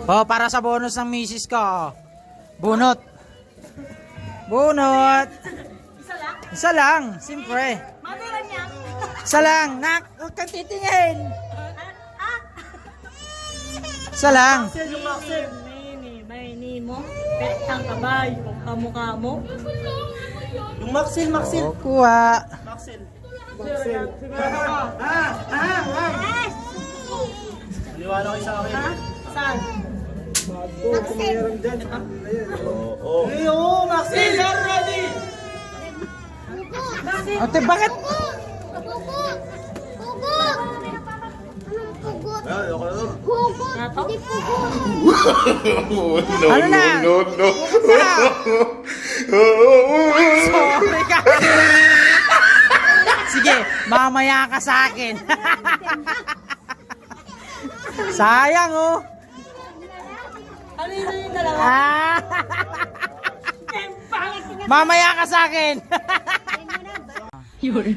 Oh, para sa bonus ng misis ko. Bunot. Bunot. Isa lang, siyempre. Madura niya. Isa lang, nak, huwag kang titingin. Isa lang. Yung Maxel. May mo. Petang kabay. Kung kamukha mo. Yung Maxel, Maxel. Oh, kuha. Maxel. Maniwala kayo sa akin. Saan? Oo. Oo, Maxel. Ready. Ate, bakit? Nato? Ano na? no. Sorry ka. Sige, mamaya ka sa akin. Sayang oh. Ano yung dalawa? Ah. Mamaya ka sa akin. Yun.